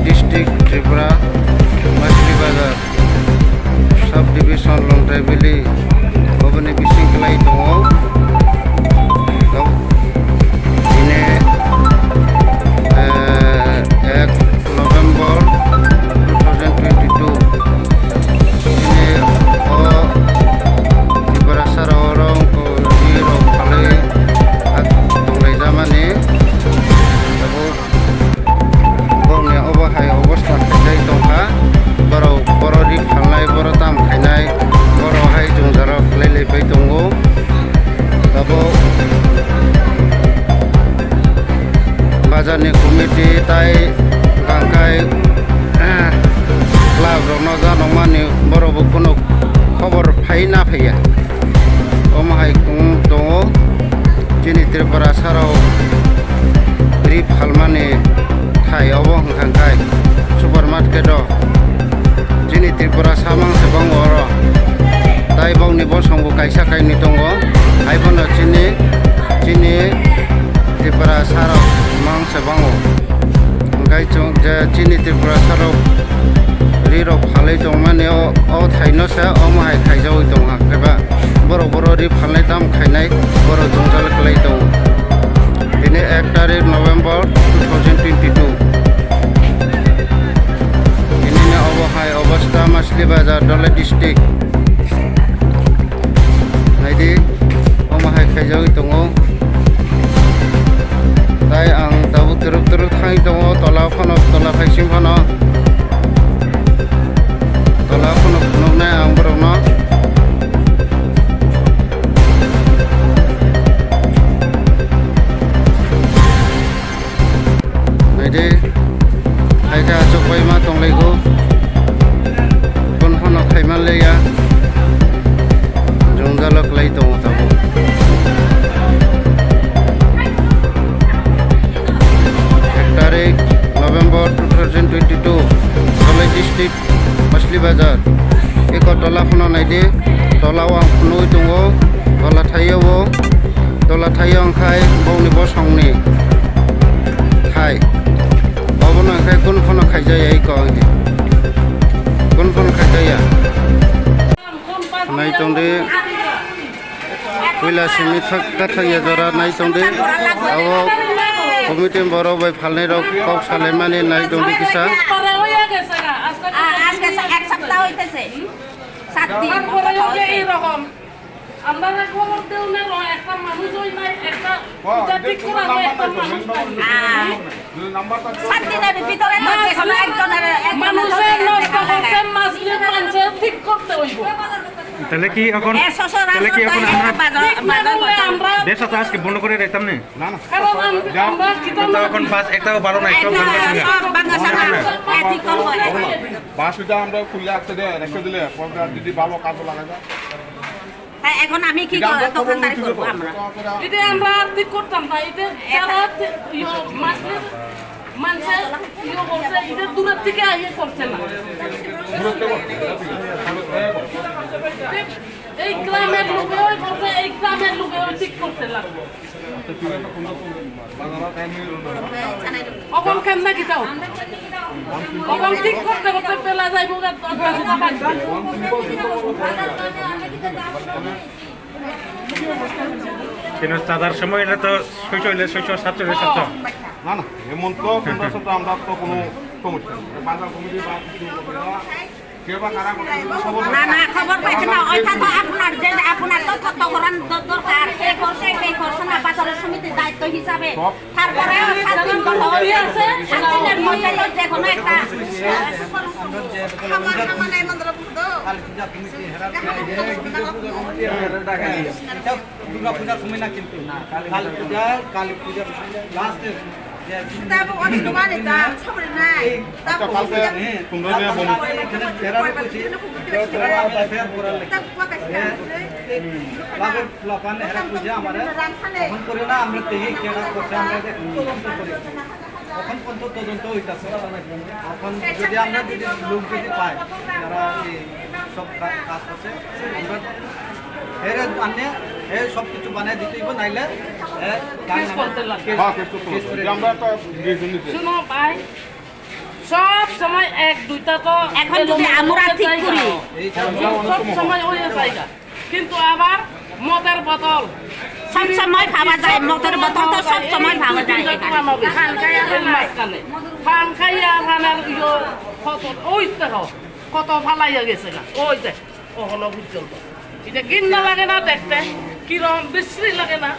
district Tripura माछली बाजार sub division लंथाइबिलि अबनि बिसिंखलाय दङ दिनै 1 नभेम्बर 2022 दिनै त्रिपुरा सारावरं जिरो फालै दंलायजामानि बर'नि अबहाय अबस्था खायजाय दंहा बर'नि फाननाय बर' दाम खायनाय बर'हाय जंजाराव खालायलायबाय दङ दाबो बाजारनि कमिटि ताय गांखाय क्लाब रौना जानांमानि बर'बो खुनु खबर फाय ना फैया अमाहाय दङ दिनै त्रिपुरा साराव रिप खालमानि थायावबो हांखांखाय सुपार मार्केटआव दिनै त्रिपुरा सामांसे बाङो र' दाय बावनि बसंबो गायसाखायनि दङ आइफोनो दिनै त्रिपुरा साराव मांसे बाङो ओंखाय दिनै त्रिपुरा साराव रिरब फालै दं माने थाइनोसो अमाहाय खायजावै दं एबा बर' रि फालनाय दाम खायनाय बर' जंजाल खालाय दं दिनै 1 तारिख नभेम्बर 2022 दिनैनि अबहाय अबस्था माछली बाजार दलाय डिस्ट्रिक्ट नायदि अमाहाय खायजावै दङ ताय आं दाबो दोरोब थाङै दङ तला फायसिम फानो तला फुनुनाय आं बर'नो नायदि खायखा जबाय मा दंलायगौ फन खायमानलाया जंजालकलाय दङ दाबो 1 तारिख नभेम्बर 2022 दलाय डिस्ट्रिक्ट माछली बाजार एक तला फुना नायदि तलाव आं फुनुय दङ तला थायो ओंखाय बावनि बसंनि खाय बावनो ओंखाय गुन फुना खायजाया इखौ गुन फुना खायजाया नाय दंदि कैलासिनि थाथाया जरा नाय दंदि आव कमिटि बर' बाय फालनाय राव गाव सालायमानि नाय दंदि किसा এক সপ্তাহ হইতেছে 7 দিন এই রকম আমরা খবর দেও না একটা মানুষ হই নাই একটা ঠিক করা হয় একটা মানুষ নাম্বারটা 7 দিনের ভিতরে দেখো একজনের মানুষের নষ্ট করতে মাসলে মানুষের ঠিক করতে হইব তাহলে কি এখন আমরা দেশ আজকে বন্ধ করে রাখতাম না কারণ আমরা এখন পাঁচ একটাও ভালো নাই সব বন্ধ করে বাসুটা আমরা খুলে রাখতে রেখে দিলে যদি ভালো কাজও লাগা যায় এখন আমি কি দোকানদারি করব আমরা এটা আমরা ঠিক করতাম না এটা যারা মানুষের বলছে এটা দূরের থেকে আইয়ে করছে না এই গ্রামের লোকেও বলছে এই গ্রামের লোকেও ঠিক করতে লাগবে অকল কেন না কিটাও অকল ঠিক করতে করতে পেলা যাইব কিন্তু চাঁদার সময় এটা তো 647 না না এমন তো আমরা তো কোনো সমস্যা বাজার কমিটি বা না না খবর পাইছে না ওইটা তো আপনার তো তথ্য করার দরকার এই করছে না বাজারের সমিতির দায়িত্ব হিসাবে তারপরে 7 দিন তো হয়ে আছে 7 দিনের মধ্যে তো যে কোনো একটা সামান্য মন্দির বুঝতো দুর্গা পূজার সময় না কিন্তু কালী পূজার লাস্ট তারপর অনেক মানে তা সবরে নাই তারপর তোমরা নিয়ে বলো এখানে ফেরার কইছি ফের করার লাগে লাপান এরা পূজা আমারে তখন করে না আমরা তেই কেডা করতে আমরা তদন্ত করি তখন পর্যন্ত তদন্ত হইতাছে এখন যদি আমরা যদি লোক যদি পাই যারা এই সব কাজ করছে আমরা এর আনে এই সব কিছু বানাই দিতেইব নাইলে কেস করতে লাগবে আমরা তো শুনো ভাই সব সময় এক দুইটা তো এখন যদি আমরা ঠিক করি সব সময় ওই জায়গা কিন্তু আবার মদের বোতল সব সময় ভাবা যায় মদের বোতল তো সব সময় ভাবা যায় পান খাইয়া ভানের কত ওই দেখো কত ফালাইয়া গেছে গা ওই দেখ ওহলো পর্যন্ত এটা গিন্না লাগে না দেখতে কিরম বিশ্রী লাগে না